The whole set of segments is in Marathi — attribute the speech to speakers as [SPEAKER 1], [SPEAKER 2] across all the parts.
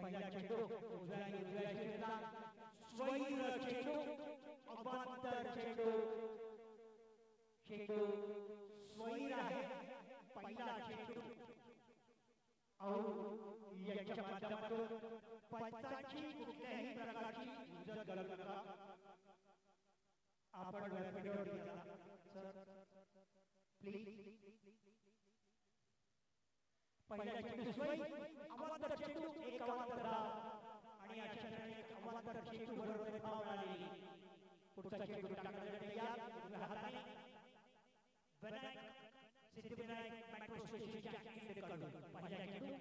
[SPEAKER 1] पहिला चेंडू उजव्या चेंडूला स्वैर चेंडू अवांतर चेंडू चेंडू स्वैर आहे पहिला चेंडू याच्या माध्यमातून पंचांची कुठल्याही प्रकारची इज्जत घालू नका. आपण व्यासपीठावर गेला सर प्लीज. पहिला चेंडू स्वैर अवांतर चेंडू एक अवांतर धाव आणि अशा तऱ्हेने एक अवांतर चेंडू बरोबर धाव आली. पुढचा चेंडू टाकण्यासाठी तयार उजव्या हाताने विनायक सिद्धिविनायक मेट्रो स्टेशनच्या एंडकडून पहिला चेंडू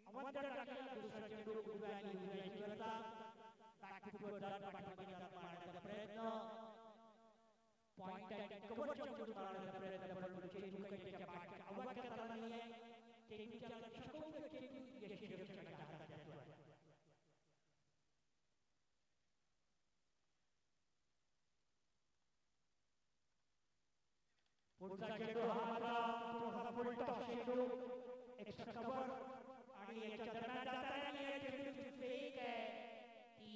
[SPEAKER 1] अवांतर टाकला. दुसरा चेंडू उजव्या चेंडूला बॅकफुटवर जात पाठीमागे जात मारण्याचा प्रयत्न पॉइंट आणि कव्हरच्या चेंडू मारण्याचा प्रयत्न परंतु चेंडू काही त्याच्या बॅटच्या अवाक्यात आला नाहीये. चेंडूच्या लक्षपूर्ण चेंडू यशस्वीरित्या हातात येतोय. पुढचा चेंडू हा मात्र फुल टॉस चेंडू एक्स्ट्रा कव्हर आणि याच्या दरम्यान जाताना या चेंडूची फेक आहे ती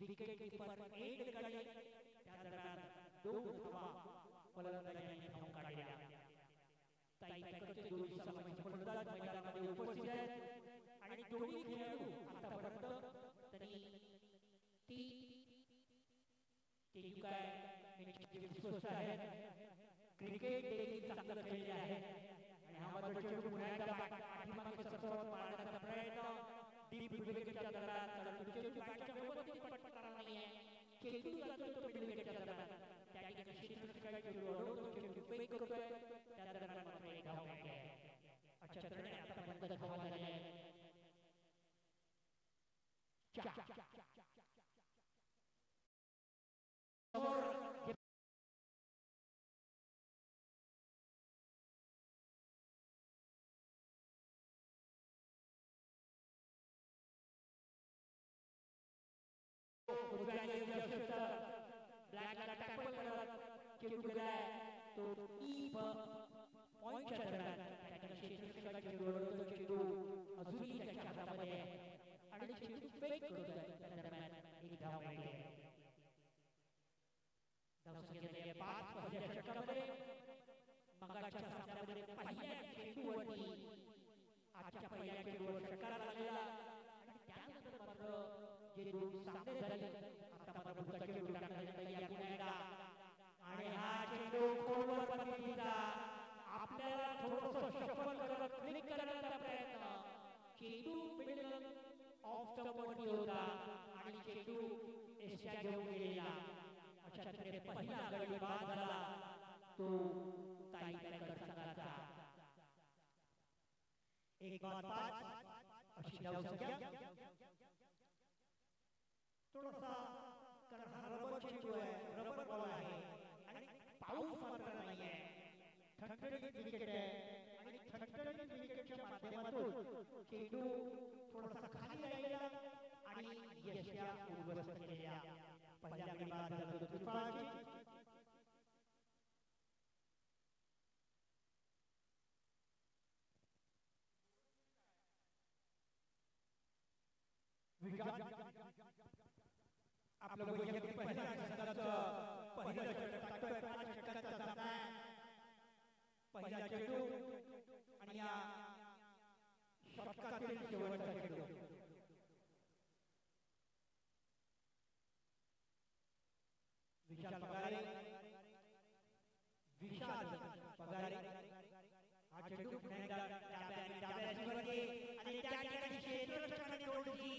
[SPEAKER 1] विकेट कीपर एंड कडे त्या दरम्यान दोन धावा फलंदाजांनी धावून काढल्या. ताई पॅकेटचे दोन्ही संघांचे फलंदाज मैदानामध्ये उपस्थित आहेत आणि दोन्ही खेळाडू आतापर्यंत तरी ते काय विश्वस्त आहेत. क्रिकेट देखील चांगलं खेळले आहे आणि हा मात्र चेंडू पुन्हा एकदा पाठीमागे सरसवत मारण्याचा प्रयत्न डीप विकेटच्या दरम्यान परंतु चेंडू बॅटच्या व्यवस्थित पटपट आला नाहीये. चेंडू जातो तो मिड विकेटच्या दरम्यान त्या ठिकाणी क्षेत्ररक्षकाचा चेंडू अडवतो. चेंडू फेक करतोय त्या दरम्यान मात्र एक धाव मिळते आहे. अशा तऱ्हेने आतापर्यंत धावा झाल्या आहेत. ब्लॅकला टॅकल करत चेंडू गेलाय तो ई पॉइंटच्या दरम्यान त्याच्या क्षेत्ररक्षकाचा चेंडू अडवतो. चेंडू अजूनही त्याच्या हातामध्ये आहे आणि चेंडू फेक करतोय त्या दरम्यान एक धाव मिळते. धावसंख्या झाली आहे 5 पहिल्या षटकामध्ये. मगाच्या सामन्यामध्ये पहिल्या चेंडूवरती आजच्या पहिल्या चेंडूवर षटकार लागलेला आणि त्यानंतर मात्र जे दोन सामने झाले आता मात्र पुढचा चेंडू टाकण्यासाठी तयार पुन्हा एकदा आणि हा चेंडू खोलवर पद्धतीचा आपल्याला थोडंसं शफल करत क्लिक करण्याचा प्रयत्न. चेंडू मिडल ऑफ स्टंपवरती होता आणि चेंडू एसच्या घेऊन गेलेला. अशा तऱ्हेने पहिला गडी बाद झाला तो ताई पॅकेट संघाचा. 1-5 अशी धावसंख्या. थोडासा कारण हा रबर चेंडू आहे, रबर बॉल आहे आणि पाऊस मात्र नाहीये. ठणठणीत विकेट आहे आणि ठणठणीत विकेटच्या माध्यमातून चेंडू थोडासा खाली राहिलेला आणि यशया उद्ध्वस्त केलेल्या. पहिल्या गडी बाद झाला तो त्रिफळाची. आपलं वैयक्तिक पहिल्या षटकाचं पहिलं षटक टाकतोय. 5 षटकाचा सामना आहे. पहिला चेंडू आणि या षटकातील शेवटचा चेंडू. विशाल पगारे हा चेंडू पुन्हा एकदा डाव्या सीमेवरती आणि त्या ठिकाणी क्षेत्ररक्षकाने थोडीशी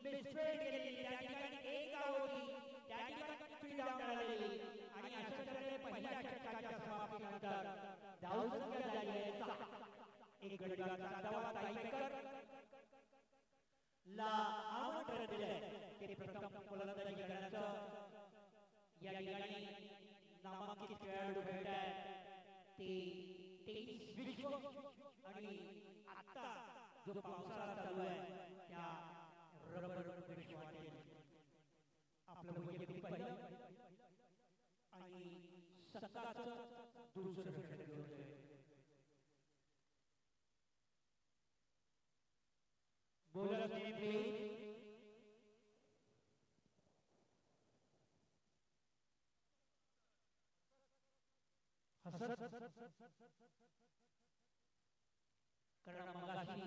[SPEAKER 1] मिसफील्ड केलेली. त्या ठिकाणी एक धाव होती, त्या ठिकाणी फील्ड डाऊन मिळालेली आणि अशा तऱ्हेने पहिल्या षटकाच्या समाप्तीनंतर धावसंख्या झाली आहे 6. एक गडी बादचा धावा ताई पॅकेट ला आमंत्रण दिलंय ते प्रथम फलंदाजी करण्याचं. या ठिकाणी नामांकित खेळाडू खेळत आहेत ते टेनिस विश्व आणि आता जो पावसाळा चालू आहे त्या रबर विश्वातील आपलं वैयक्तिक पहिलं आणि संघाचं दुसरं खेळाडू होते. Bowlers name please. कारण मगाशी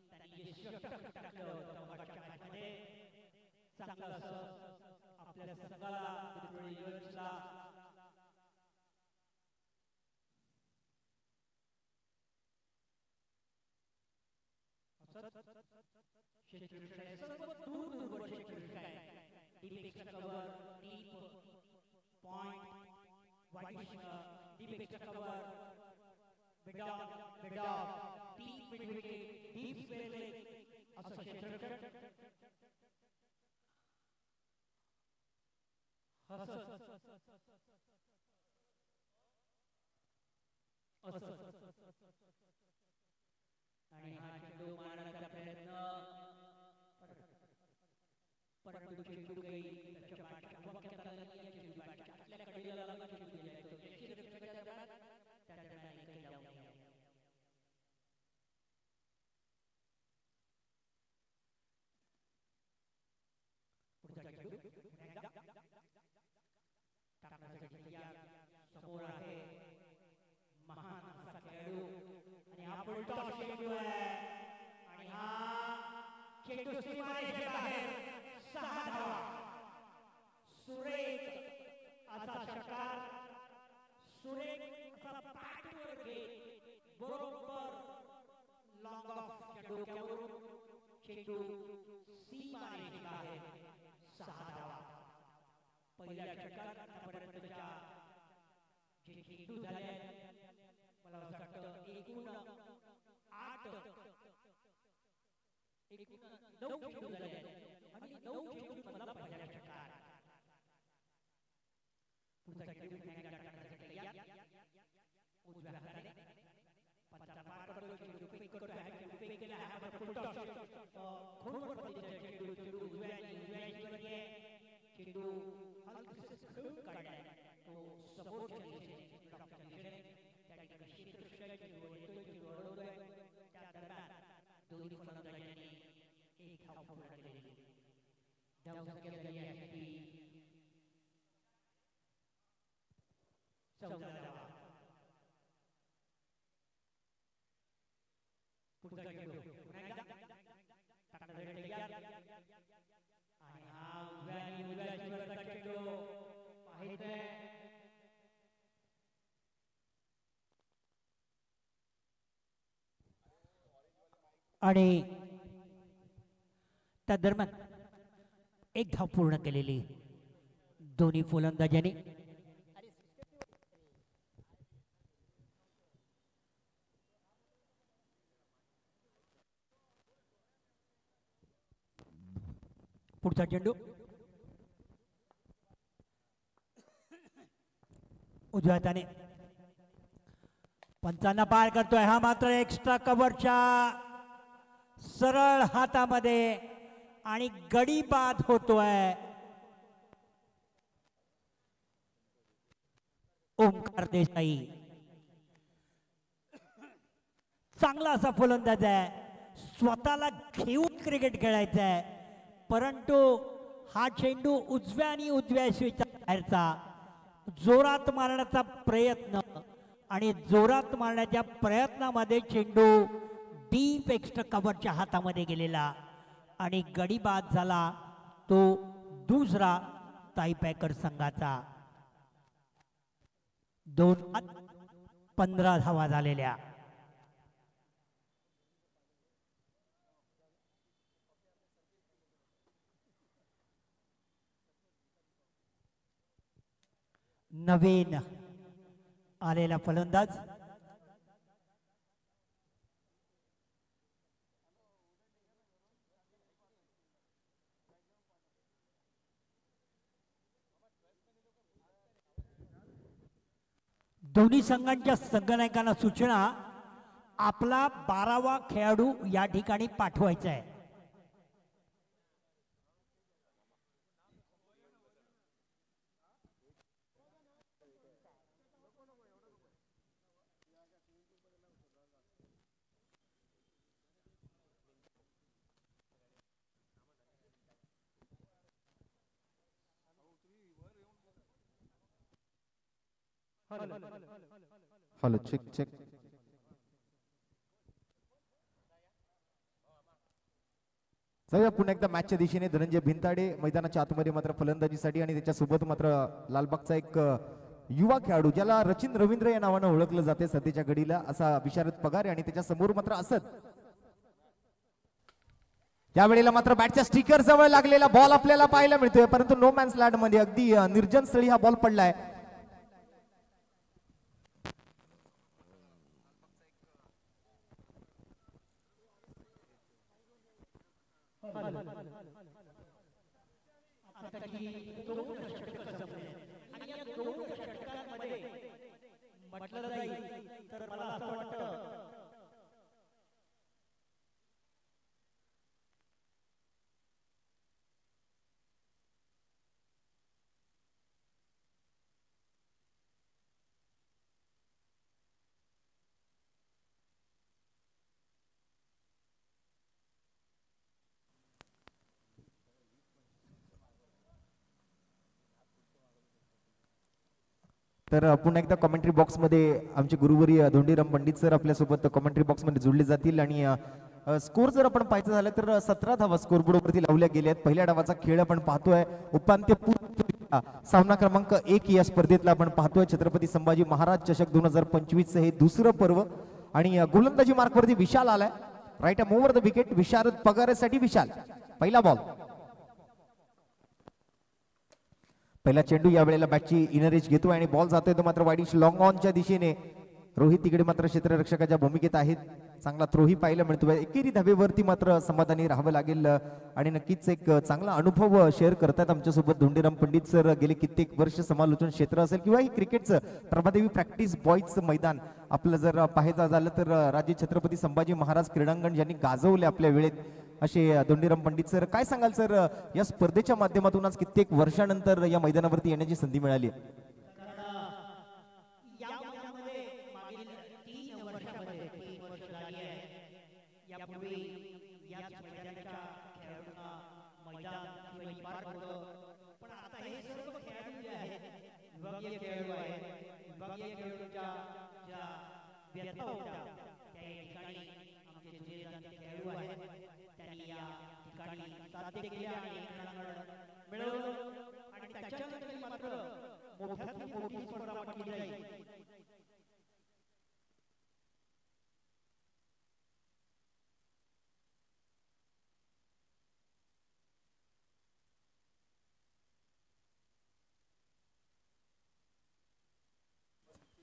[SPEAKER 1] त्यांनी जे षटक टाकलं होतं मगाच्या मॅचमध्ये चांगलं असं आपल्या संघाला विरुद्धला क्षेत्ररक्षण सर्व दूर क्षेत्ररक्षण आहे. Deep extra cover, deep point, wide deep extra cover, mid of, deep mid wicket, deep square leg असं क्षेत्ररक्षण आणि हा चेंडू मारण्याचा प्रयत्न परंतु चेंडू काही त्याच्या बॅटच्या वाक्यात आला नाही. चेंडू बॅटच्या आतल्या कडेला लागला. चेंडू गेला तो क्षेत्ररक्षकाच्या दरम्यान त्या दरम्यान एकही डाव नाही. पुढचा चेंडू टाकण्यासाठी तयार समोर आहे महान असा खेळाडू आणि हा पुलटा चेंडू आहे आणि हा चेंडू सीमारेषेच्या बाहेर 6 धावा. सुरेख असा षटकार, सुरेख असा बॅटवर घेत बरोबर लॉंग ऑफ डोक्यावरून चेंडू सीमारेषेच्या बाहेर 6 धावा. पहिल्या षटकात आतापर्यंतच्या जे चेंडू झाले मला असं वाटतं एकूण 9 चेंडू झाले आणि 9 चेंडू मधला पहिला षटकार. पुढचा चेंडू टाकण्यासाठी तयार उजव्या हाताने पंचांना पार पडतो. चेंडू फेक करतो आहे. चेंडू फेक केला आहे. पण पुलटा खूप पद्धतीचा चेंडू उजव्या दिशेमध्ये चेंडू हलकेसे खेळून काढलाय. तो समोरच्या दिशेने डॉक्टरच्या दिशेने त्या ठिकाणी क्षेत्ररक्षकाची निवड येतोय. चेंडू अडवतोय. त्या दरम्यान दोन्ही फलंदाजांनी एक धाव पूर्ण केली. धावसंख्या झाली आहे ती 14 धावा. पुढचा चेंडू पुन्हा एकदा टाकण्यासाठी तयार आणि हा उजव्या शिवरचा चेंडू पाहिजे आणि त्या दरम्यान एक धाव पूर्ण केलेली दोन्ही फलंदाजांनी. पुढचा चेंडू उजव्या हाताने पंचांना पार करतोय. हा मात्र एक्स्ट्रा कव्हरच्या सरळ हातामध्ये आणि गडी बाद होतोय. ओमकार देसाई चांगला असा फलंदाज आहे. स्वतःला घेऊन क्रिकेट खेळायचं आहे. परंतु हा चेंडू उजव्या आणि उजव्या शिवेच्या बाहेरचा जोरात मारण्याचा प्रयत्न आणि जोरात मारण्याच्या प्रयत्नामध्ये चेंडू डीप एक्स्ट्रा कव्हरच्या हातामध्ये गेलेला आणि गडी बाद झाला तो दुसरा ताई पॅकर संघाचा. 2-15 धावा झालेल्या. नवीन आलेला फलंदाज दोन्ही संघांच्या संघनायकांना सूचना आपला 12वा खेळाडू या ठिकाणी पाठवायचा आहे.
[SPEAKER 2] Hello check check. जाऊया पुन्हा एकदा मॅचच्या दिशेने. धनंजय भिंताडे मैदानाच्या आतमध्ये मात्र फलंदाजीसाठी आणि त्याच्यासोबत मात्र लालबागचा एक युवा खेळाडू ज्याला रचिन रवींद्र या नावानं ओळखलं जाते सध्याच्या घडीला असा विशारद पगारे आणि त्याच्या समोर मात्र असत. यावेळेला मात्र बॅटच्या स्टिकर जवळ लागलेला बॉल आपल्याला पाहायला मिळतोय परंतु नो मॅन्स लँड मध्ये अगदी निर्जन स्थळी हा बॉल पडलाय.
[SPEAKER 1] म्हटलं जाईल तर मला असं वाटतं
[SPEAKER 2] तर पुन्हा एकदा कॉमेंट्री बॉक्स मध्ये आमचे गुरुवर्य धोंडीराम पंडित सर आपल्यासोबत कॉमेंट्री बॉक्स मध्ये जोडले जातील आणि स्कोर जर आपण पाहायचं झालं तर 17 धावा स्कोरबोर्ड वरती लावल्या गेल्या आहेत. पहिल्या डावाचा खेळ आपण पाहतोय उपांत्यपूर्व सामना क्रमांक 1 या स्पर्धेतला आपण पाहतोय छत्रपती संभाजी महाराज चषक 2025 हे दुसरं पर्व आणि गोलंदाजी मार्क वरती विशाल आलाय. Right arm over the wicket Visharad पगारेसाठी विशाल. पहिला बॉल पहिला चेंडू यावेळेला बॅटची इनर एज घेतोय आणि बॉल जातोय तो मात्र वाईडिश लॉंग ऑनच्या दिशेने. रोहित तिकडे मात्र क्षेत्ररक्षकाच्या भूमिकेत आहेत. चांगला थ्रोही पाहायला मिळतोय. एकेरी धावेवरती मात्र समाधानी राहावं लागेल आणि नक्कीच एक चांगला अनुभव शेअर करतात आमच्यासोबत धोंडीराम पंडित सर. गेले कित्येक वर्ष समालोचन क्षेत्र असेल किंवा ही क्रिकेटचं प्रभादेवी प्रॅक्टिस बॉयजचं मैदान आपलं जर पाहायचं झालं तर राजे छत्रपती संभाजी महाराज क्रीडांगण ज्यांनी गाजवले आपल्या वेळेत असे धोंडीराम पंडित सर. काय सांगाल सर या स्पर्धेच्या माध्यमातून आज कित्येक वर्षानंतर या मैदानावरती येण्याची संधी मिळाली?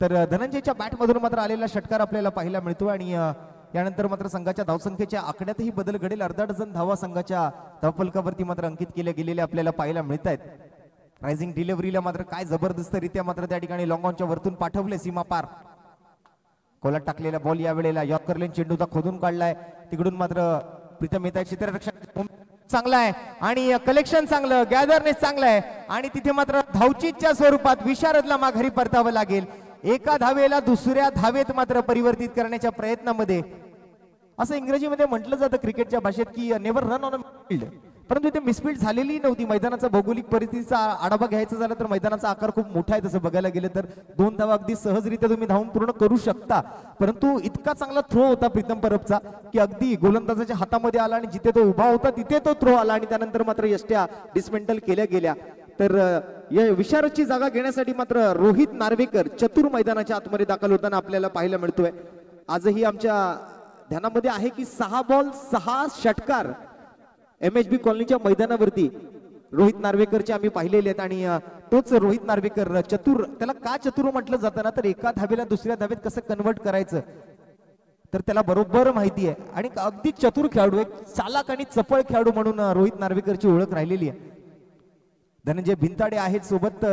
[SPEAKER 2] तर धनंजयच्या बॅट मधून मात्र आलेला षटकार आपल्याला पाहायला मिळतो आणि यानंतर मात्र संघाच्या धावसंख्येच्या आकड्यातही बदल घडेल. अर्धा डझन धावा संघाच्या धावफलकावरती मात्र अंकित केल्या गेलेल्या आपल्याला पाहायला मिळत आहेत. रायझिंग डिलिव्हरीला मात्र काय जबरदस्तरित्या मात्र त्या ठिकाणी लॉंग ऑनच्या वरतून पाठवले सीमा पार. कोलात टाकलेला बॉल यावेळेला यॉर्कर लेन चेंडूचा खोदून काढलाय. तिकडून मात्र प्रीतम येत आहे. क्षेत्ररक्षक चांगला आहे आणि कलेक्शन चांगलं गॅदरनेस चांगलं आहे आणि तिथे मात्र धावचीच्या स्वरूपात विशारदला माघारी परतावं लागेल. एका धावेला दुसऱ्या धावेत मात्र परिवर्तित करण्याच्या प्रयत्नामध्ये असं इंग्रजीमध्ये म्हटलं जातं क्रिकेटच्या भाषेत की never run on a field, परंतु इथे मिसफील्ड झालेली नव्हती. मैदानाचा भौगोलिक परिस्थितीचा आढावा घ्यायचा झाला तर मैदानाचा आकार खूप मोठा आहे. तसं बघायला गेलं तर 2 धावा अगदी सहजरित्या तुम्ही धावून पूर्ण करू शकता, परंतु इतका चांगला थ्रो होता प्रीतम परबचा की अगदी गोलंदाजाच्या हातामध्ये आला आणि जिथे तो उभा होता तिथे तो थ्रो आला आणि त्यानंतर मात्र यष्ट्या डिसमेंटल केल्या गेल्या. तर या विशारदची जागा घेण्यासाठी मात्र रोहित नार्वेकर चतुर मैदानाच्या आतमध्ये दाखल होताना आपल्याला पाहायला मिळतोय. आजही आमच्या ध्यानामध्ये आहे की 6 बॉल 6 षटकार MHB कॉलनीच्या मैदानावरती रोहित नार्वेकरचे आम्ही पाहिलेले आहेत आणि तोच रोहित नार्वेकर चतुर. त्याला का चतुर म्हटलं जातं ना तर एका धावेला दुसऱ्या धावेत कसं कन्वर्ट करायचं तर त्याला बरोबर माहिती आहे आणि अगदी चतुर खेळाडू, एक चालाक आणि चपळ खेळाडू म्हणून रोहित नार्वेकरची ओळख राहिलेली आहे. धनंजय भिंताडे आहेत सोबत.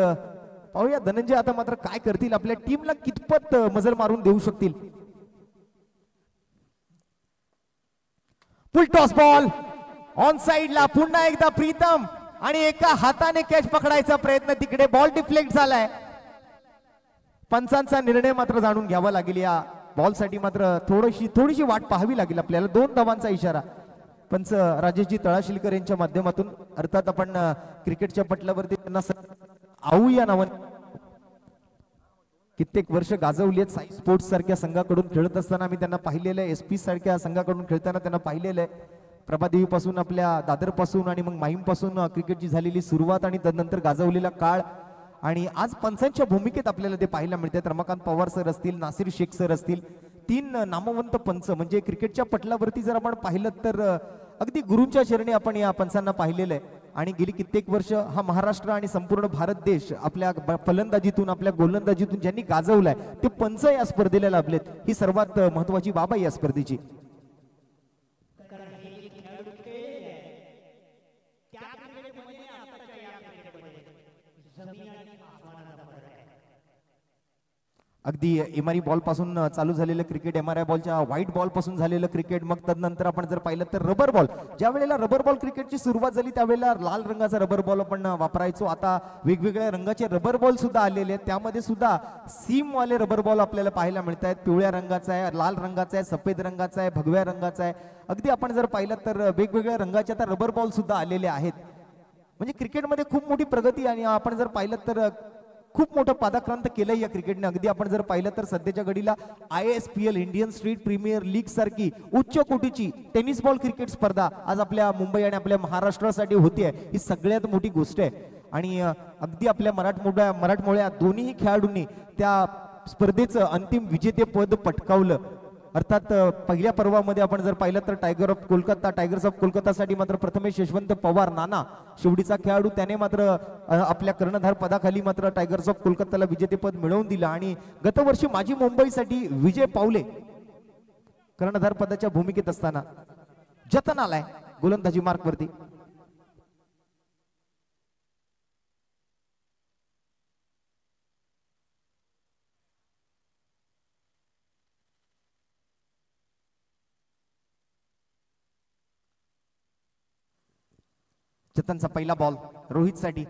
[SPEAKER 2] पाहूया धनंजय आता मात्र काय करतील, आपल्या टीमला कितपत मजल मारून देऊ शकतील. फुल टॉस बॉल ऑन साइडला पुन्हा एकदा प्रीतम आणि एका हाताने कॅच पकडायचा प्रयत्न, तिकडे बॉल डिफ्लेक्ट झालाय. पंचांचा निर्णय मात्र जाणून घ्यावा लागेल. या बॉल साठी मात्र थोडीशी वाट पाहावी लागेल आपल्याला. 2 धावांचा इशारा पंच राजेशजी तळाशिलकर यांच्या माध्यमातून. अर्थात आपण क्रिकेटच्या पटलावरती त्यांना आऊ या नावाने कित्येक वर्ष गाजवली आहेत साई स्पोर्ट्स सारख्या संघाकडून खेळत असताना आम्ही त्यांना पाहिलेलं आहे, SP सारख्या संघाकडून खेळताना त्यांना पाहिलेलं आहे. प्रभादेवी पासून आपल्या दादर पासून आणि मग माहीम पासून क्रिकेटची झालेली सुरुवात आणि त्यानंतर गाजवलेला काळ आणि आज पंचांच्या भूमिकेत आपल्याला ते पाहायला मिळतात. रमाकांत पवार सर असतील, नासिर शेख सर असतील, 3 नामवंत पंच म्हणजे क्रिकेटच्या पटलावरती जर आपण पाहिलं तर अगदी गुरूंच्या चरणी आपण या पंचांना पाहिलेलं आहे. आणि गेली कित्येक वर्ष हा महाराष्ट्र आणि संपूर्ण भारत देश आपल्या फलंदाजीतून आपल्या गोलंदाजीतून ज्यांनी गाजवलाय ते पंच या स्पर्धेला लाभलेत. ही सर्वात महत्वाची बाब आहे या स्पर्धेची. अगदी MRE बॉल पासून चालू झालेलं क्रिकेट, MRI बॉलच्या व्हाईट बॉल पासून झालेलं क्रिकेट, मग तदनंतर आपण जर पाहिलं तर रबर बॉल. ज्या वेळेला रबर बॉल क्रिकेटची सुरुवात झाली त्यावेळेला लाल रंगाचा रबर बॉल आपण वापरायचो. आता वेगवेगळ्या रंगाचे रबर बॉल सुद्धा आलेले आहेत. त्यामध्ये सुद्धा सीम वाले रबर बॉल आपल्याला पाहायला मिळत आहेत. पिवळ्या रंगाचा आहे, लाल रंगाचा आहे, सफेद रंगाचा आहे, भगव्या रंगाचा आहे. अगदी आपण जर पाहिलं तर वेगवेगळ्या रंगाचे आता रबर बॉल सुद्धा आलेले आहेत. म्हणजे क्रिकेटमध्ये खूप मोठी प्रगती आणि आपण जर पाहिलं तर खूप मोठं पादाक्रांत केलंय या क्रिकेटने. अगदी आपण जर पाहिलं तर सध्याच्या घडीला ISPL Indian street premier league सारखी उच्च कोटीची टेनिस बॉल क्रिकेट स्पर्धा आज आपल्या मुंबई आणि आपल्या महाराष्ट्रासाठी होती आहे. ही सगळ्यात मोठी गोष्ट आहे. आणि अगदी आपल्या मराठमोळ्या दोन्ही खेळाडूंनी त्या स्पर्धेचं अंतिम विजेतेपद पटकावलं. अर्थात पहिल्या पर्वामध्ये आपण जर पाहिलं तर टायगर्स ऑफ कोलकातासाठी मात्र प्रथमेश यशवंत पवार नाना शेवटीचा खेळाडू त्याने मात्र आपल्या कर्णधार पदाखाली मात्र टायगर्स ऑफ कोलकाताला विजेतेपद मिळवून दिलं. आणि गतवर्षी माजी मुंबईसाठी विजय पावले कर्णधार पदाच्या भूमिकेत असताना जतन आलाय गोलंदाजी मार्कवरती. जतनचा पहिला बॉल रोहितसाठी.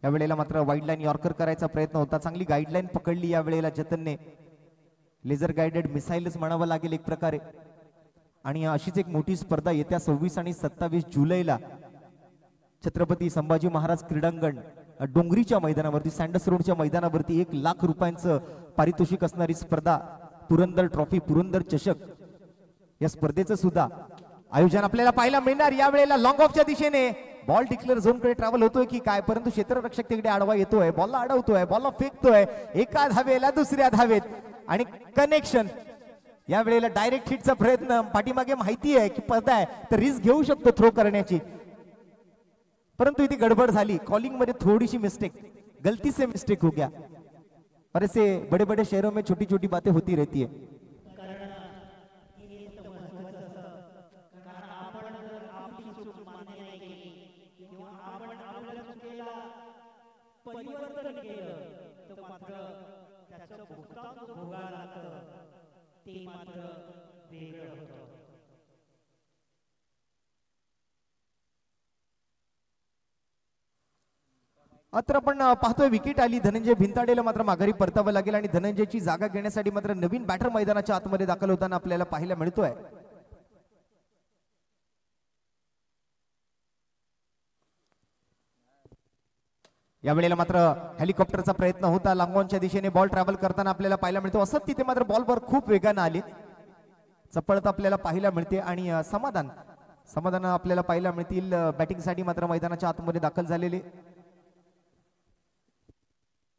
[SPEAKER 2] यावेळेला मात्र वाईड लाईन यॉर्कर करायचा प्रयत्न होता. चांगली गाईडलाईन पकडली यावेळेला जतनने. लेझर गाइडेड मिसाईलच म्हणावं लागेल एक प्रकारे. आणि अशीच एक मोठी स्पर्धा येत्या 26 आणि 27 जुलैला छत्रपती संभाजी महाराज क्रीडांगण डोंगरीच्या मैदानावरती, सँडस रोडच्या मैदानावरती 1 लाख रुपयांचं पारितोषिक असणारी स्पर्धा पुरंदर ट्रॉफी, पुरंदर चषक या स्पर्धेचं सुद्धा आयोजन आपल्याला पाहायला मिळणार. यावेळेला लॉंग ऑफच्या दिशेने बॉल डिक्लेअर झोनकडे ट्रॅव्हल होतोय की काय, परंतु क्षेत्ररक्षक तिकडे आडवा येतोय, बॉलला अडवतोय, बॉलला फेकतोय. एका धावेला दुसऱ्या धावेत आणि कनेक्शन. यावेळेला डायरेक्ट हिटचा प्रयत्न. पाठीमागे माहिती आहे की पडदा आहे तर रिस्क घेऊ शकतो थ्रो करण्याची, परंतु इथे गडबड झाली. कॉलिंग मध्ये थोडीशी मिस्टेक, गलती से मिस्टेक हो गया. और ऐसे बड़े बड़े शहरों में छोटी छोटी बातें होती रहती है.
[SPEAKER 1] परिवर्तन केलं तर मात्र त्याचं भुगतान भोगावं लागतं, ते मात्र वेगळं होतं.
[SPEAKER 2] मात्र आपण पाहतोय विकेट आली. धनंजय भिंताडेला मात्र माघारी परतावं लागेल आणि धनंजयची जागा घेण्यासाठी मात्र नवीन बॅटर मैदानाच्या आतमध्ये दाखल होताना आपल्याला पाहायला मिळतोय. यावेळेला मात्र हेलिकॉप्टरचा प्रयत्न होता. लांगॉनच्या दिशेने बॉल ट्रॅव्हल करताना आपल्याला पाहायला मिळतो. असत तिथे मात्र बॉलवर खूप वेगानं आली, चपळता आपल्याला पाहायला मिळते आणि समाधान आपल्याला पाहायला मिळतील. बॅटिंगसाठी मात्र मैदानाच्या आतमध्ये दाखल झालेले.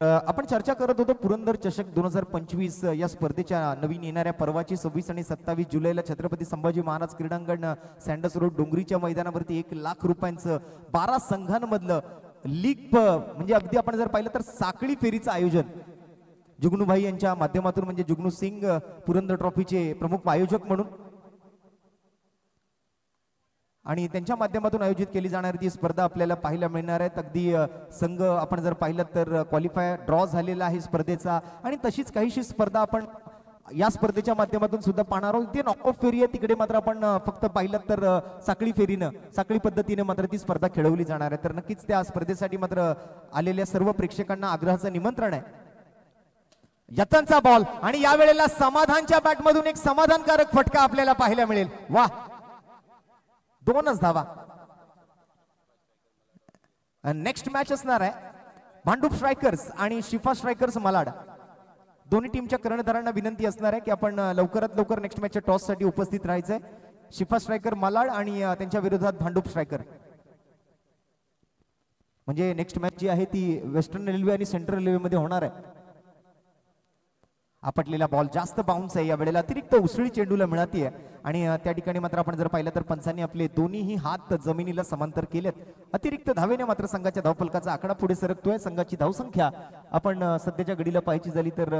[SPEAKER 2] आपण चर्चा करत होतो पुरंदर चषक 2025 या स्पर्धेच्या नवीन येणाऱ्या पर्वाची 26 आणि 27 जुलैला छत्रपती संभाजी महाराज क्रीडांगण सँडस रोड डोंगरीच्या मैदानावरती 1 लाख रुपयांचं 12 संघांमधलं लीग म्हणजे अगदी आपण जर पाहिलं तर साखळी फेरीचं आयोजन जुगनूभाई यांच्या माध्यमातून, म्हणजे जुगनू सिंग पुरंदर ट्रॉफीचे प्रमुख आयोजक म्हणून आणि त्यांच्या माध्यमातून आयोजित केली जाणारी ती स्पर्धा आपल्याला पाहायला मिळणार आहे. अगदी संघ आपण जर पाहिलं तर क्वालिफाय ड्रॉ झालेला आहे स्पर्धेचा आणि तशीच काहीशी स्पर्धा आपण या स्पर्धेच्या माध्यमातून सुद्धा पाहणार आहोत. ते नॉकआउट फेरी आहे, तिकडे मात्र आपण फक्त पाहिलं तर साखळी पद्धतीने मात्र ती स्पर्धा खेळवली जाणार आहे. तर नक्कीच त्या स्पर्धेसाठी मात्र आलेल्या सर्व प्रेक्षकांना आग्रहाचं निमंत्रण आहे. यतनचा बॉल आणि यावेळेला समाधानच्या बॅटमधून एक समाधानकारक फटका आपल्याला पाहायला मिळेल. वा, 2च धावा. नेक्स्ट मॅच असणार आहे भांडूप स्ट्रायकर्स आणि शिफा स्ट्रायकर्स मालाड दोन्ही टीमच्या कर्णधारांना विनंती असणार आहे की आपण लवकरात लवकर नेक्स्ट मॅचच्या टॉस साठी उपस्थित राहायचंय. शिफा स्ट्रायकर मालाड आणि त्यांच्या विरोधात भांडूप स्ट्रायकर. म्हणजे नेक्स्ट मॅच जी आहे ती वेस्टर्न रेल्वे आणि सेंट्रल रेल्वे मध्ये होणार आहे. आपटलेला बॉल जास्त बाउन्स आहे, या वेळेला अतिरिक्त उसळी चेंडूला मिळातीये आणि त्या ठिकाणी मात्र आपण जर पाहिलं तर पंचांनी आपले दोन्हीही हात जमिनीला समांतर केलेत. अतिरिक्त धावेने मात्र संघाच्या धावफलकाचा आकडा पुढे सरकतोय. संघाची धावसंख्या आपण सध्याच्या घडीला पाहायची झाली तर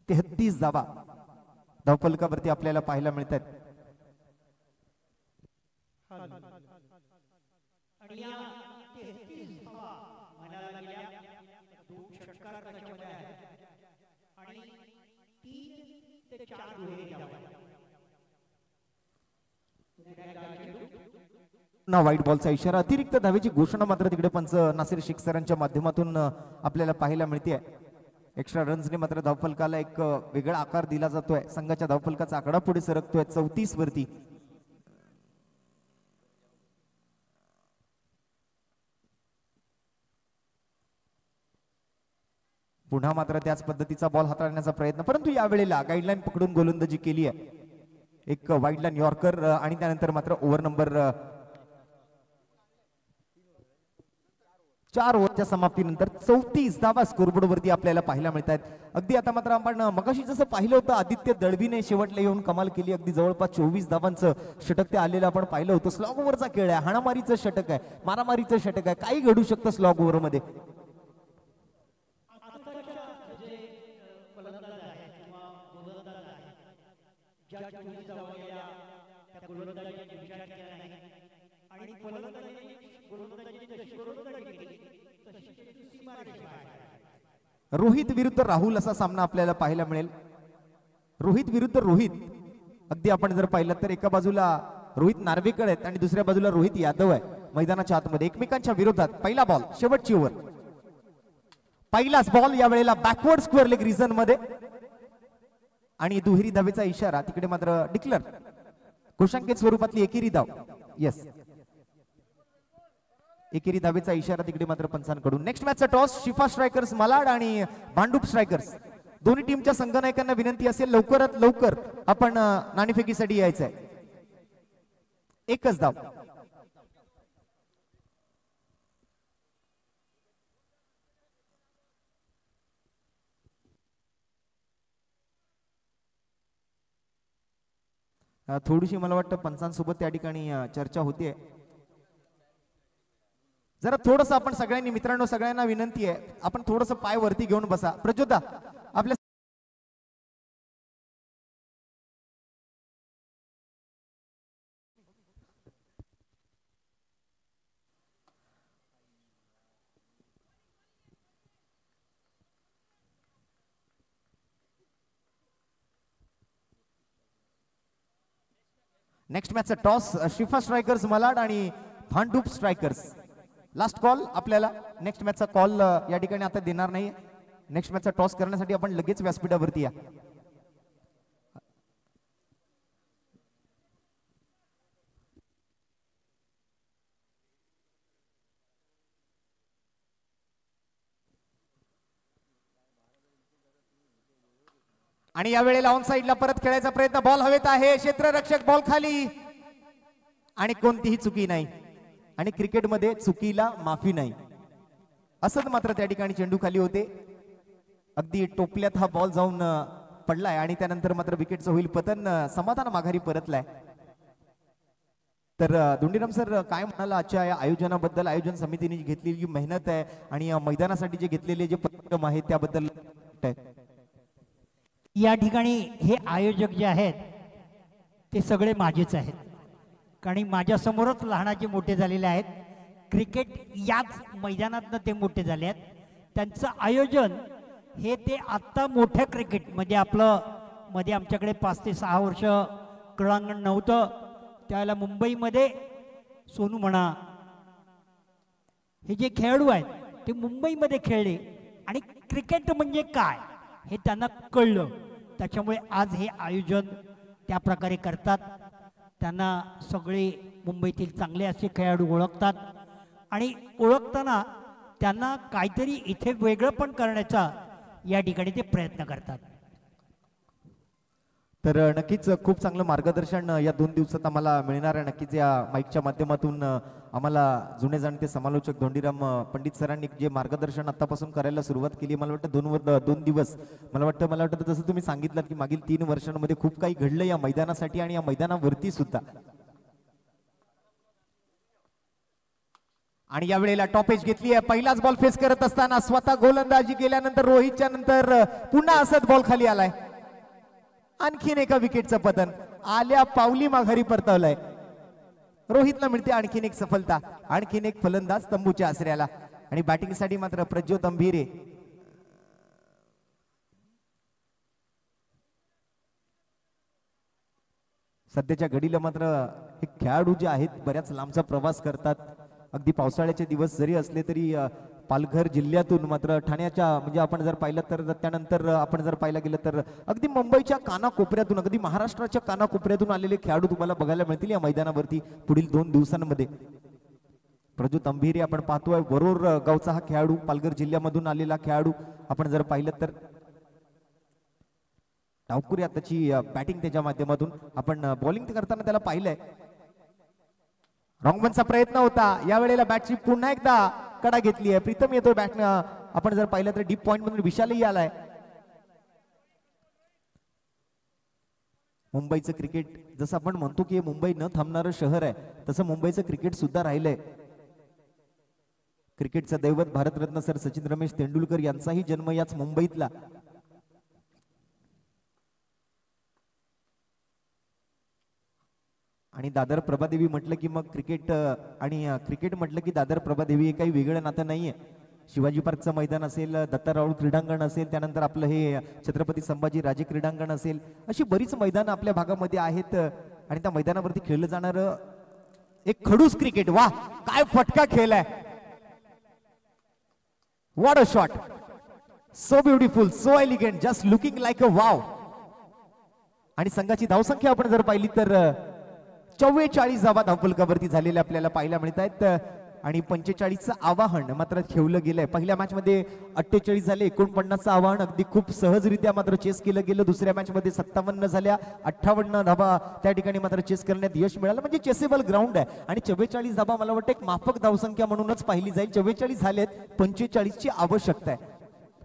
[SPEAKER 2] 33 धावा धावफलकावरती आपल्याला पाहायला मिळतात. व्हाईट बॉलचा इशारा, अतिरिक्त धावेची घोषणा मात्र तिकडे पंच नासिर शेख सरांच्या माध्यमातून आपल्याला पाहायला मिळते. एक्स्ट्रा रन्सने मात्र धावफलकाला एक वेगळा आकार दिला जातोय. संघाच्या धावफलकाचा आकडा पुढे सरकतोय 34 वरती. पुन्हा मात्र त्याच पद्धतीचा बॉल हाताळण्याचा प्रयत्न, परंतु यावेळेला गाईडलाईन पकडून गोलंदाजी केली आहे. एक वाईडलाईन यॉर्कर आणि त्यानंतर मात्र ओव्हर नंबर 4 ओव्हरच्या समाप्तीनंतर 34 धावा स्कोरबोर्ड वरती आपल्याला पाहायला मिळतात. अगदी आता मात्र आपण मगाशी जसं पाहिलं होतं आदित्य दळवीने शेवटला येऊन कमाल केली. अगदी जवळपास 24 धावांचं षटक ते आलेलं आपण पाहिलं होतं. स्लॉग ओव्हरचा खेळ आहे, हाणामारीचं षटक आहे, मारामारीचं षटक आहे, काही घडू शकतं स्लॉग ओव्हर मध्ये. रोहित विरुद्ध राहुल असा सामना आपल्याला पाहायला मिळेल. रोहित विरुद्ध रोहित. अगदी आपण जर पाहिलं तर एका बाजूला रोहित नार्वेकर आहेत आणि दुसऱ्या बाजूला रोहित यादव आहे मैदानाच्या आतमध्ये एकमेकांच्या विरोधात. पहिला बॉल, शेवटची ओव्हर, पहिलाच बॉल या वेळेला बॅकवर्ड स्क्वेअर लेग रिजन मध्ये आणि दुहेरी धावेचा इशारा तिकडे मात्र डिक्लेअर घोषांकित स्वरूपातली एकेरी धाव. येस, एकेरी धावेचा इशारा तिकडे मात्र पंचांकडून. नेक्स्ट मॅचचा टॉस शिफा स्ट्रायकर्स मालाड आणि भांडूप स्ट्रायकर्स दोन्ही टीमच्या संघनायकांना विनंती असेल लवकरात लवकर आपण नाणेफेकीसाठी यायचंय. एकच धाव. थोडीशी मला वाटतं पंचांसोबत त्या ठिकाणी चर्चा होतीये. जरा थोडस आपण सगळ्यांनी मित्रांनो सगळ्यांना विनंती आहे आपण थोडस पाय वरती घेऊन बसा. प्रज्योता आपल्या नेक्स्ट मॅचचा टॉस शिफा स्ट्रायकर्स मालाड आणि भांडूप स्ट्रायकर्स. लास्ट कॉल आपल्याला. नेक्स्ट मॅचचा कॉल या ठिकाणी आता देणार नाही. नेक्स्ट मॅचचा टॉस करण्यासाठी आपण लगेच व्यासपीठावरती या. आणि यावेळेला ऑन साइडला परत खेळायचा प्रयत्न. बॉल हवेत आहे, क्षेत्ररक्षक बॉल खाली आणि कोणतीही चुकी नाही. आणि क्रिकेटमध्ये चुकीला माफी नाही असंच मात्र त्या ठिकाणी चेंडू खाली होते. अगदी टोपल्यात हा बॉल जाऊन पडलाय आणि त्यानंतर मात्र विकेटचं होईल पतन. समाधान माघारी परतलाय. तर धोंडीराम सर काय म्हणाला आजच्या या आयोजनाबद्दल, आयोजन समितीने घेतलेली जी मेहनत आहे आणि मैदानासाठी जे घेतलेले जे परिश्रम आहेत त्याबद्दल?
[SPEAKER 1] या ठिकाणी हे आयोजक जे आहेत ते सगळे माझेच आहेत, कारण माझ्या समोरच लहानाचे मोठे झालेले आहेत. क्रिकेट याच मैदानातनं ते मोठे झाले आहेत. त्यांचं आयोजन हे ते आत्ता मोठ्या क्रिकेट म्हणजे आपलं मध्ये आमच्याकडे 5 ते 6 वर्ष क्रीडांगण नव्हतं त्यावेळेला मुंबईमध्ये सोनू म्हणा हे जे खेळाडू आहेत ते मुंबईमध्ये खेळले आणि क्रिकेट म्हणजे काय हे त्यांना कळलं. त्याच्यामुळे आज हे आयोजन त्या प्रकारे करतात. त्यांना सगळे मुंबईतील चांगले असे खेळाडू ओळखतात. आणि ओळखताना त्यांना काहीतरी इथे वेगळं पण करण्याचा या ठिकाणी ते प्रयत्न करतात.
[SPEAKER 2] तर नक्कीच खूप चांगलं मार्गदर्शन या 2 दिवसात आम्हाला मिळणार आहे. नक्कीच या माईकच्या माध्यमातून आम्हाला जुने जाणते समालोचक धोंडीराम पंडित सरांनी जे मार्गदर्शन आतापासून करायला सुरुवात केली. मला वाटतं 2 दिवस मला वाटतं जसं तुम्ही सांगितलं की मागील 3 वर्षांमध्ये खूप काही घडलं या मैदानासाठी आणि या मैदानावरती सुद्धा. आणि या वेळेला टॉपेज घेतली आहे. पहिलाच बॉल फेस करत असताना स्वतः गोलंदाजी केल्यानंतर रोहितच्या नंतर पुन्हा असत बॉल खाली आलाय. आणखीन एका विकेटचं पतन आल्या पावली माघारी परतवलंय. रोहितला मिळते आणखीन एक सफलता, आणखीन एक फलंदाज तंबूच्या आसऱ्याला. आणि बॅटिंगसाठी मात्र प्रज्योत अंभीरे सध्याच्या घडीला मात्र हे खेळाडू जे आहेत बऱ्याच लांबचा प्रवास करतात. अगदी पावसाळ्याचे दिवस जरी असले तरी पालघर जिल्ह्यातून मात्र ठाण्याच्या म्हणजे आपण जर पाहिलं तर त्यानंतर आपण जर पाहायला गेलं तर अगदी मुंबईच्या कानाकोपऱ्यातून अगदी महाराष्ट्राच्या कानाकोपऱ्यातून आलेले खेळाडू तुम्हाला बघायला मिळतील या मैदानावरती पुढील 2 दिवसांमध्ये. प्रज्योत अंभीरे आपण पाहतोय वरोर गावचा हा खेळाडू, पालघर जिल्ह्यामधून आलेला खेळाडू. आपण जर पाहिलं तर डावकुरी आताची बॅटिंग त्याच्या माध्यमातून आपण बॉलिंग करताना त्याला पाहिलंय. रॉंगमनचा प्रयत्न होता. या वेळेला बॅटची पुन्हा एकदा कडा घेतली आहे. प्रीतम येतोय बॅट. आपण जर पाहिलं तर डीप पॉइंट मधून विशालही आलाय. मुंबईचं क्रिकेट जसं आपण म्हणतो की मुंबई न थांबणारं शहर आहे तसं मुंबईचं क्रिकेट सुद्धा राहिलंय. क्रिकेटचं दैवत भारतरत्न सर सचिन रमेश तेंडुलकर यांचाही जन्म याच मुंबईतला. आणि दादर प्रभादेवी म्हटलं की मग क्रिकेट आणि क्रिकेट म्हटलं की दादर प्रभादेवी हे काही वेगळं नातं नाहीये. शिवाजी पार्कचं मैदान असेल, दत्ता राऊळ क्रीडांगण असेल, त्यानंतर आपलं हे छत्रपती संभाजी राजे क्रीडांगण असेल, अशी बरीच मैदानं आपल्या भागामध्ये आहेत. आणि त्या मैदानावरती खेळलं जाणारं एक खडूस क्रिकेट. वा काय फटका खेळ आहे. What a shot, so beautiful, so elegant, just looking like a wow. आणि संघाची धावसंख्या आपण जर पाहिली तर 44 धावा धावफलकावरती झालेल्या आपल्याला पाहायला मिळत आहेत. आणि 45चं आवाहन मात्र ठेवलं गेलंय. पहिल्या मॅच मध्ये 48 झाले, 49चं आवाहन अगदी खूप सहजरित्या मात्र चेस केलं गेलं. दुसऱ्या मॅच मध्ये 57 झाल्या, 58 धावा त्या ठिकाणी मात्र चेस करण्यात यश मिळालं. म्हणजे चेसेबल ग्राउंड आहे. आणि 44 धावा मला वाटतं एक माफक धावसंख्या म्हणूनच पाहिली जाईल. 44 झालेत, 45ची आवश्यकता आहे.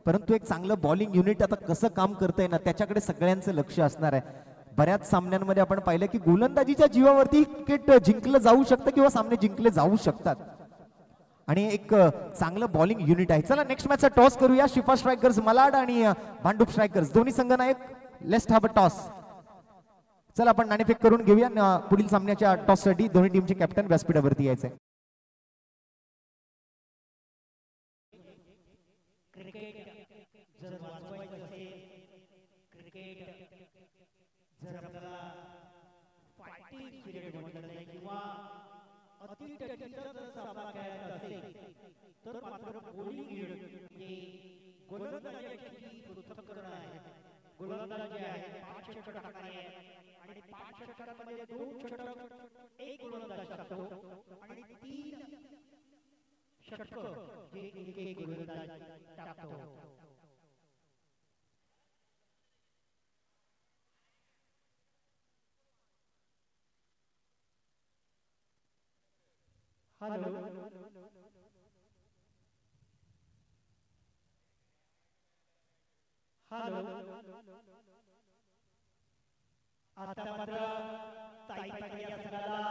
[SPEAKER 2] परंतु एक चांगलं बॉलिंग युनिट आता कसं काम करतंय ना त्याच्याकडे सगळ्यांचं लक्ष असणार आहे. बऱ्याच सामन्यांमध्ये आपण पाहिलं की गोलंदाजीच्या जीवावरती क्रिकेट जिंकलं जाऊ शकतं किंवा सामने जिंकले जाऊ शकतात. आणि एक चांगलं बॉलिंग युनिट आहे. चला नेक्स्ट मॅचचा टॉस करूया. शिफा स्ट्रायकर्स मलाड आणि भांडूप स्ट्रायकर्स दोन्ही संघनायक लेट्स हॅव अ टॉस. चला आपण नाणेफेक करून घेऊया. पुढील सामन्याच्या टॉस साठी दोन्ही टीमचे कॅप्टन व्यासपीठावरती यायचे.
[SPEAKER 1] जर आपल्याला फायटिंग पिरियड म्हटलं नाही किंवा अतिटकीचा जर सामना खेळायचा असेल तर मात्र बॉलिंग युनिट हे गोलंदाजाची पृथक्करण आहे. गोलंदाजी आहे 5 षटक टाकणे आणि 5 षटकांमध्ये 2 षटक एक गोलंदाज टाकतो आणि 3 षटक जे एक गोलंदाज टाकतो. हॅलो हॅलो आता मात्र ताई ताई या संघाला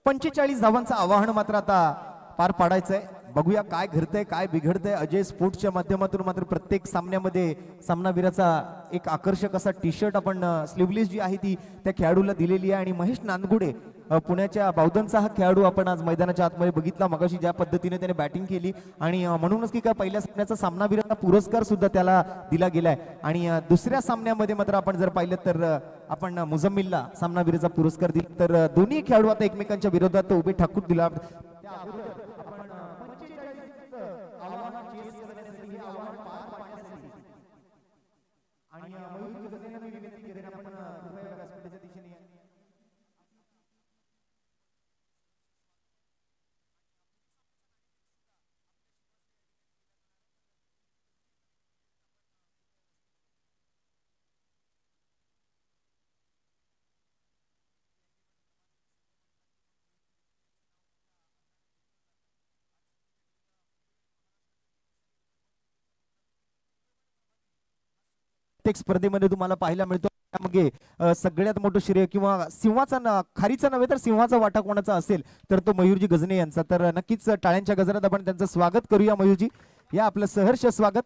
[SPEAKER 2] पंचेचाळीस धावांचं आवाहन मात्र आता पार पाडायचंय. बघूया काय घडतंय काय बिघडतंय. अजय स्पोर्ट्सच्या माध्यमातून मात्र प्रत्येक सामन्यामध्ये सामनावीराचा एक आकर्षक असा टी शर्ट आपण स्लीवलेस जी आहे ती त्या खेळाडूला दिलेली आहे. आणि महेश नांदगुडे पुण्याच्या बावधनचा हा खेळाडू आपण आज मैदानाच्या आतमध्ये बघितला मगाशी ज्या पद्धतीने त्याने बॅटिंग केली. आणि म्हणूनच की काय पहिल्या सामन्याचा सामनावीराचा पुरस्कार सुद्धा त्याला दिला गेलाय. आणि दुसऱ्या सामन्यामध्ये मात्र आपण जर पाहिलं तर आपण मुझम्मिलला सामनावीराचा पुरस्कार दिला. तर दोन्ही खेळाडू आता एकमेकांच्या विरोधात उभे ठाकून दिला. आणि मयूरजी गजने यांना मी विनंती करेन आपण कृपया व्यासपीठाच्या दिशेने या. प्रत्येक स्पर्धेमध्ये तुम्हाला पाहायला मिळतो. त्यामध्ये सगळ्यात मोठं श्रेय किंवा सिंहाचा खारीचा नव्हे तर सिंहाचा वाटा कोणाचा असेल तर तो मयूरजी गजने यांचा. तर नक्कीच टाळ्यांच्या गजरात आपण त्यांचं स्वागत करूया. मयूरजी या आपलं सहर्ष स्वागत.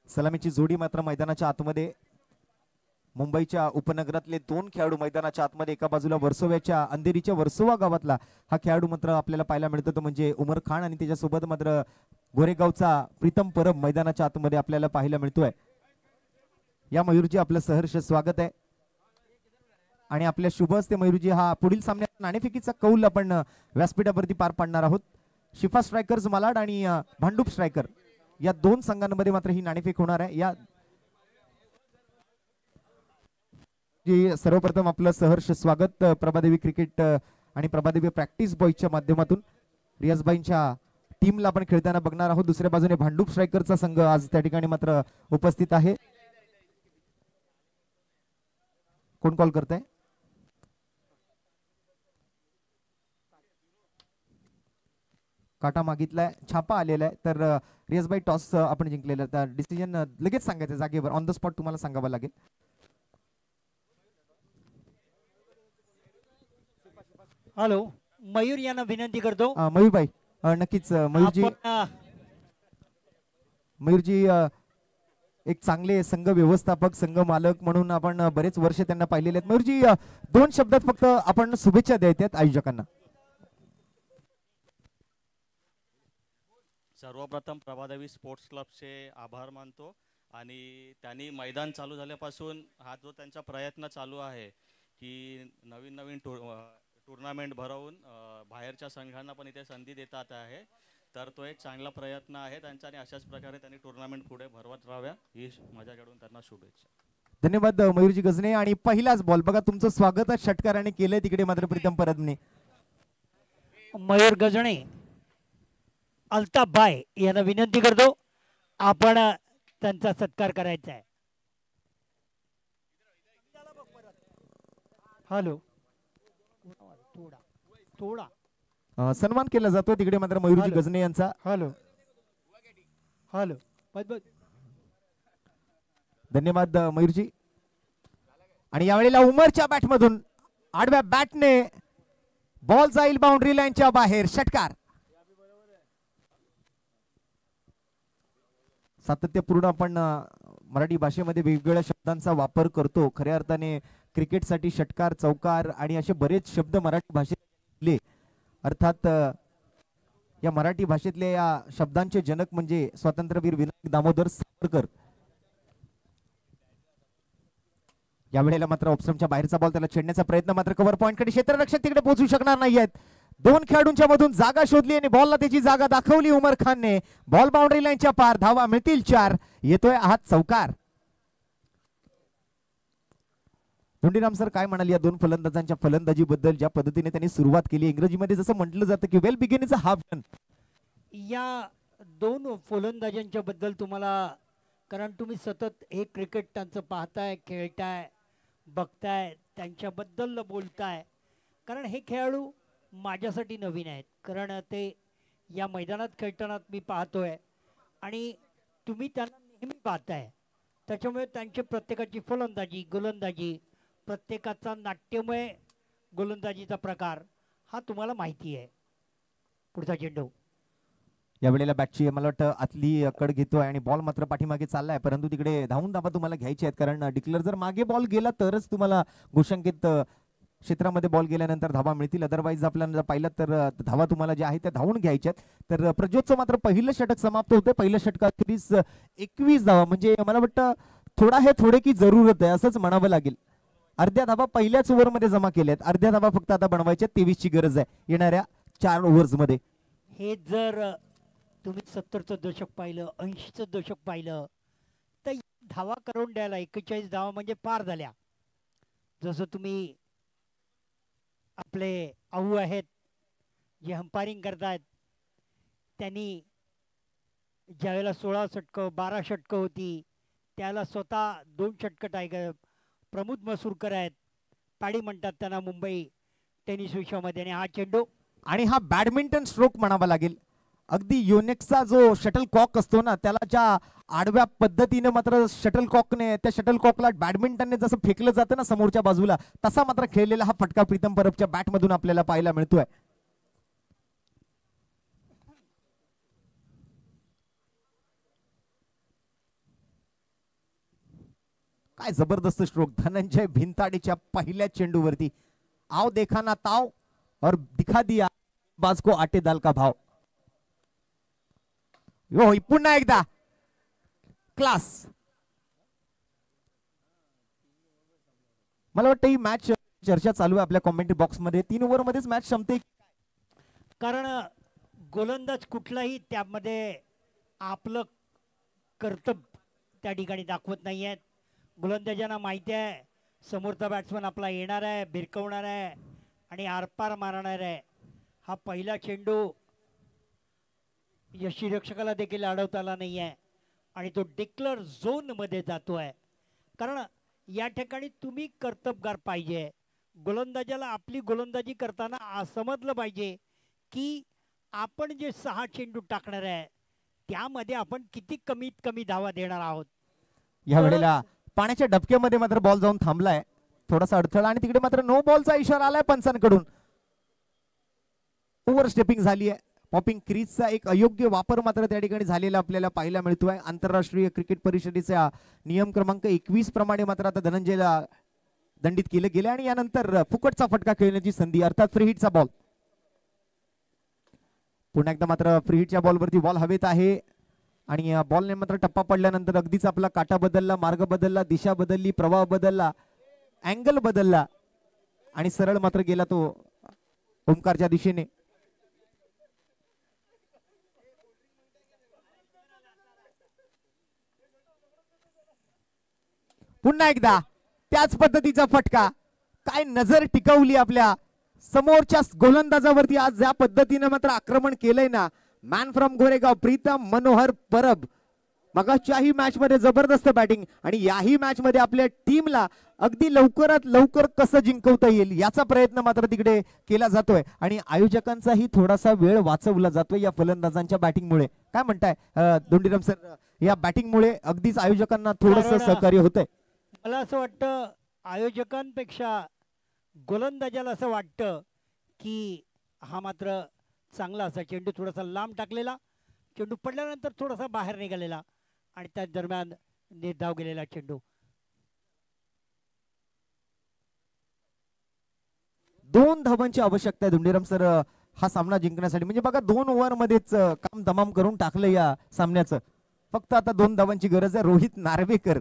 [SPEAKER 2] सलामीची जोडी मात्र मैदानाच्या आतमध्ये मुंबईच्या उपनगरातले दोन खेळाडू मैदानाच्या आतमध्ये एका बाजूला वर्सोव्याच्या अंधेरीच्या वर्सोवा गावातला हा खेळाडू मात्र आपल्याला पाहायला मिळतो तो म्हणजे उमर खान आणि त्याच्यासोबत मात्र गोरेगावचा प्रीतम परब मैदानाच्या आतमध्ये आपल्याला पाहायला मिळतोय. या मयूरजी आपलं सहर्ष स्वागत आहे आणि आपल्या शुभ हस्ते मयूरजी हा पुढील सामन्यात नाणेफेकीचा कौल आपण व्यासपीठावरती पार पाडणार आहोत. शिफा स्ट्रायकर्स मालाड आणि भांडूप स्ट्रायकर या दोन संघांमध्ये मात्र ही नाणेफेक होणार आहे. या सर्वप्रथम आपलं सहर्ष स्वागत प्रभादेवी क्रिकेट आणि प्रभादेवी प्रॅक्टिस बॉयच्या माध्यमातून रियाजबाईंच्या टीमला आपण खेळताना बघणार आहोत. दुसऱ्या बाजूने भांडूप स्ट्रायकरचा संघ आज त्या ठिकाणी मात्र उपस्थित आहे. कोण कॉल करताय? काटा मागितलाय, छापा आलेला आहे. तर रियाजबाई टॉस आपण जिंकलेला, तर डिसिजन लगेच सांगायचं जागेवर ऑन द स्पॉट तुम्हाला सांगावं लागेल.
[SPEAKER 1] हॅलो, मयूर यांना विनंती करतो.
[SPEAKER 2] मयूरबाई नक्कीच मयूरजी एक चांगले संघ व्यवस्थापक संघ मालक म्हणून आपण बरेच वर्ष त्यांना पाहिलेले आहेत. मयूरजी दोन शब्दात फक्त आपण शुभेच्छा द्यायच्यात आयोजकांना.
[SPEAKER 3] सर्वप्रथम प्रभादेवी स्पोर्ट्स क्लबचे आभार मानतो आणि त्यांनी मैदान चालू झाल्यापासून हा जो त्यांचा प्रयत्न चालू आहे की नवीन नवीन टुर्नामेंट भरवून बाहेरच्या संघांना पण इथे संधी देतात आहे, तर तो एक चांगला प्रयत्न आहे त्यांचा आणि अशाच प्रकारे त्यांनी टुर्नामेंट पुढे भरवत राहाव्या ही माझ्याकडून त्यांना शुभेच्छा.
[SPEAKER 2] धन्यवाद मयूरजी गजने. आणि पहिलाच बॉल बघा, तुमचं स्वागत षटकाराने केलंय तिकडे मात्र प्रीतम परबने.
[SPEAKER 1] मयूर गजणे अल्ताफ भाई यांना विनंती करतो आपण त्यांचा सत्कार करायचा आहे. हॅलो, थोडा
[SPEAKER 2] सन्मान केला जातो तिकडे मात्र मयूरजी गजने यांचा.
[SPEAKER 1] हॅलो हॅलो,
[SPEAKER 2] धन्यवाद मयूरजी. आणि यावेळेला उमरच्या बॅटमधून आडव्या बॅटने बॉल जाईल बाउंड्री लाईनच्या बाहेर. षटकार सातत्यपूर्ण आपण मराठी भाषेमध्ये वेगवेगळ्या शब्दांचा वापर करतो. खऱ्या अर्थाने क्रिकेटसाठी षटकार, चौकार आणि असे बरेच शब्द मराठी भाषेतले, अर्थात या मराठी भाषेतल्या या शब्दांचे जनक म्हणजे स्वातंत्र्यवीर विनायक दामोदर सावरकर. यावेळेला मात्र ऑप्शनच्या बाहेरचा बॉल, त्याला छेडण्याचा प्रयत्न मात्र कव्हर पॉइंट कडे क्षेत्ररक्षक तिकडे पोहोचू शकणार नाही आहेत. दोन खेळाडूंच्या मधून जागा शोधली आणि बॉलला त्याची जागा दाखवली उमर खानने. बॉल बाउंड्री लाईनच्या पार, धावा मिळतील 4. येतोय हात चौकार. धोंडीराम सर काय म्हणाले या दोन फलंदाजांच्या फलंदाजी बद्दल, ज्या पद्धतीने त्यांनी सुरुवात केली? इंग्रजीमध्ये जसं म्हटलं जातं की well begin is a half done.
[SPEAKER 1] या दोन फलंदाजांच्या बद्दल तुम्हाला, कारण तुम्ही सतत हे क्रिकेट त्यांचं पाहताय, खेळताय, बघताय, त्यांच्याबद्दल बोलताय, कारण हे खेळाडू माझ्यासाठी नवीन आहेत. कारण ते या मैदानात खेळताना मी पाहतोय आणि तुम्ही त्यांना नेहमी पाहताय, त्याच्यामुळे त्यांची प्रत्येकाची फलंदाजी, गोलंदाजी, प्रत्येकाचा नाट्यमय गोलंदाजीचा प्रकार हा तुम्हाला माहिती आहे. पुढचा चेंडू
[SPEAKER 2] यावेळेला बॅटची मला वाटतं आतली कड घेतोय आणि बॉल मात्र पाठीमागे चाललाय, परंतु तिकडे धावून धावा तुम्हाला घ्यायचे आहेत. कारण डिक्लेअर जर मागे बॉल गेला तरच तुम्हाला घोषांकित क्षेत्रामध्ये बॉल गेल्यानंतर धावा मिळतील. अदरवाईज आपल्याला पाहिलं तर धावा तुम्हाला ज्या आहेत त्या धावून घ्यायच्यात. तर प्रज्योतचं मात्र पहिलं षटक समाप्त होते. पहिल्या षटकाखेरीस 21 धावा, म्हणजे मला वाटतं थोडा है थोडे की जरूरत आहे असंच म्हणावं लागेल. अर्ध्या धाबा पहिल्याच ओव्हरमध्ये जमा केल्यात. अर्ध्या धाबा फक्त आता बनवायच्या. 23 ची गरज आहे येणाऱ्या 4 ओव्हर्स मध्ये.
[SPEAKER 1] हे जर तुम्ही 70चं दशक पाहिलं, 80चं दशक पाहिलं, तर धावा करून द्यायला 41 धावा म्हणजे पार झाल्या. जसं तुम्ही आपले आऊ आहेत जे अंपायरिंग करतायत, त्यांनी ज्यावेळेला 16 षटकं 12 षटकं होती त्याला स्वतः 2 षटकं टायगर प्रमोद मसूरकर आहेत, पाडी म्हणतात त्यांना मुंबई टेनिस विश्वामध्ये. आणि हा चेंडू
[SPEAKER 2] आणि हा बॅडमिंटन स्ट्रोक म्हणावा लागेल. अगदी योनेक्सचा जो शटल कॉक असतो ना, त्याला ज्या आडव्या पद्धतीने मात्र शटल कॉकने त्या शटल कॉकला बॅडमिंटनने जसं फेकलं जातं ना समोरच्या बाजूला, तसा मात्र खेळलेला हा फटका प्रीतम परबच्या बॅटमधून आपल्याला पाहायला मिळतोय. काय जबरदस्त स्ट्रोक धनंजय भिंताडीच्या पहिल्या चेंडूवरती. आओ देखा ना ताव और दिखा दिया बाज को आटे दाल का भाव. यो पुन्हा एकदा क्लास. मला वाटतं ही मॅच चर्चा चालू आहे आपल्या कॉमेंट्री बॉक्स मध्ये. 3 ओव्हर मध्येच मॅच संपते.
[SPEAKER 1] कारण गोलंदाज कुठलाही त्यामध्ये आपलं कर्तव्य त्या ठिकाणी दाखवत नाही आहेत. गोलंदाजांना माहिती आहे समोरचा बॅट्समन आपला येणार आहे, भिरकवणार आहे आणि आरपार मारणार आहे. हा पहिला चेंडू यष्टीरक्षकाला देखील अडवता आला नाही आहे आणि तो डिक्लेअर झोनमध्ये जातो आहे. कारण या ठिकाणी तुम्ही कर्तबगार पाहिजे. गोलंदाजाला आपली गोलंदाजी करताना समजलं पाहिजे की आपण जे 6 चेंडू टाकणार आहे त्यामध्ये आपण किती कमीत कमी धावा देणार आहोत.
[SPEAKER 2] या वेळेला पाण्याच्या डबक्यामध्ये मात्र बॉल जाऊन थांबलाय. थोडासा अडथळा आणि तिकडे मात्र नो बॉलचा इशारा आलाय पंचांकडून. ओव्हर स्टेपिंग झाली आहे. पॉपिंग क्रीजचा एक अयोग्य वापर मात्र त्या ठिकाणी झालेला आपल्याला पाहायला मिळतोय. आंतरराष्ट्रीय क्रिकेट परिषदेचा नियम क्रमांक 21 प्रमाणे मात्र आता धनंजयला दंडित केलं गेलं आणि यानंतर फुकटचा फटका खेळण्याची संधी, अर्थात फ्री हिटचा बॉल. पुन्हा एकदा मात्र फ्री हिटच्या बॉलवरती बॉल हवेत आहे आणि या बॉलने मात्र टप्पा पडल्यानंतर अगदीच आपला काटा बदलला, मार्ग बदलला, दिशा बदलली, प्रवाह बदलला, अँगल बदलला आणि सरळ मात्र गेला तो ओमकारच्या दिशेने. पुन्हा एकदा त्याच पद्धतीचा फटका. काय नजर टिकवली आपल्या समोरच्या गोलंदाजावरती आज ज्या पद्धतीने मात्र आक्रमण केलंय ना मॅन फ्रॉम गोरेगाव प्रीतम मनोहर परब. मगाच्याही मॅच मध्ये जबरदस्त बॅटिंग आणि याही मॅच मध्ये आपल्या टीमला अगदी लवकरात लवकर कसं जिंकवता येईल याचा प्रयत्न मात्र तिकडे केला जातोय आणि आयोजकांचाही थोडासा वेळ वाचवला जातोय या फलंदाजांच्या बॅटिंगमुळे. काय म्हणताय दोंडीराम सर, या बॅटिंगमुळे अगदीच आयोजकांना थोडंसं सहकार्य होतंय?
[SPEAKER 1] मला असं वाटतं आयोजकांपेक्षा गोलंदाजाला असं वाटतं की हा मात्र चांगला असा चेंडू थोडासा लांब टाकलेला, चेंडू पडल्यानंतर थोडासा बाहेर निघालेला आणि त्या दरम्यान निर्धाव गेलेला चेंडू.
[SPEAKER 2] 2 धावांची आवश्यकता आहे धुंडीराम सर हा सामना जिंकण्यासाठी. म्हणजे बघा 2 ओव्हर मध्येच काम तमाम करून टाकलं या सामन्याचं. फक्त आता 2 धावांची गरज आहे. रोहित नार्वेकर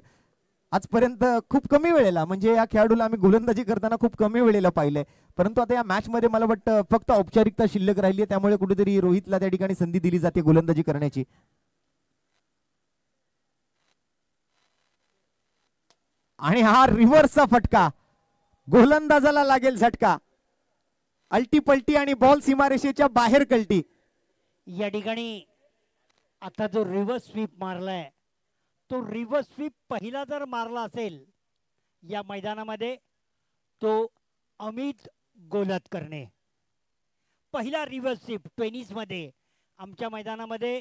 [SPEAKER 2] आजपर्यंत खूप कमी वेळेला, म्हणजे या खेळाडूला आम्ही गोलंदाजी करताना खूप कमी वेळेला पाहिलंय, परंतु आता या मॅच मध्ये मला वाटतं फक्त औपचारिकता शिल्लक राहिली आहे, त्यामुळे कुठेतरी रोहितला त्या ठिकाणी संधी दिली जाते गोलंदाजी करण्याची. आणि हा रिव्हर्सचा फटका, गोलंदाजाला लागेल झटका. अल्टी पलटी आणि बॉल सीमारेषेच्या बाहेर कलटी.
[SPEAKER 1] या ठिकाणी आता जो रिव्हर्स स्वीप मारलाय तो रिव्हर्स स्वीप पहिला जर मारला असेल या मैदानामध्ये तो अमित गोलतकरने. पहिला रिव्हर्स स्वीप टेनिसमध्ये आमच्या मैदानामध्ये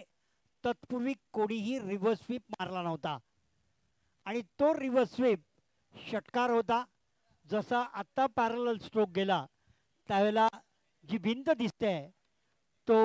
[SPEAKER 1] तत्पूर्वी कोणीही रिव्हर्स स्वीप मारला नव्हता आणि तो रिव्हर्स स्वीप षटकार होता. जसा आत्ता पॅरलल स्ट्रोक गेला त्यावेळेला जी भिंत दिसते तो